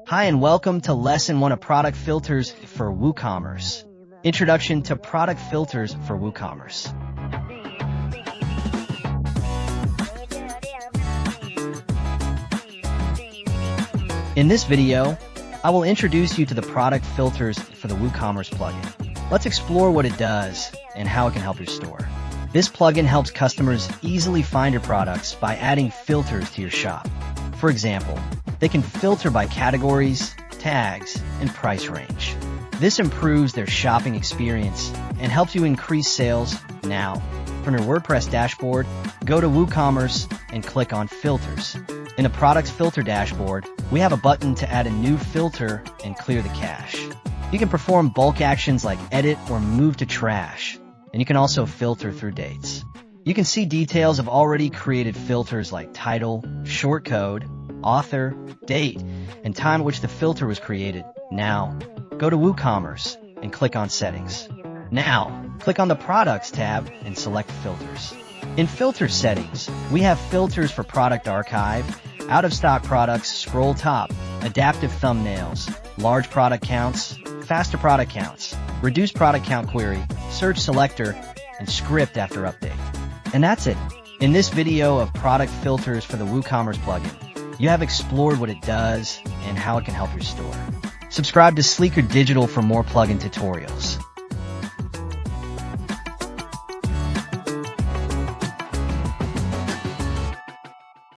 Hi and welcome to Lesson 1 of Product Filters for WooCommerce. Introduction to Product Filters for WooCommerce. In this video, I will introduce you to the product filters for the WooCommerce plugin. Let's explore what it does and how it can help your store. This plugin helps customers easily find your products by adding filters to your shop. For example, they can filter by categories, tags, and price range. This improves their shopping experience and helps you increase sales now. From your WordPress dashboard, go to WooCommerce and click on Filters. In the Products Filter dashboard, we have a button to add a new filter and clear the cache. You can perform bulk actions like edit or move to trash, and you can also filter through dates. You can see details of already created filters like title, short code, author, date, and time at which the filter was created. Now, go to WooCommerce and click on Settings. Now, click on the Products tab and select Filters. In Filter Settings, we have filters for Product Archive, out-of-stock products, scroll top, adaptive thumbnails, large product counts, faster product counts, reduce product count query, search selector, and script after update. And that's it. In this video of product filters for the WooCommerce plugin, you have explored what it does and how it can help your store. Subscribe to Sleekr Digital for more plugin tutorials.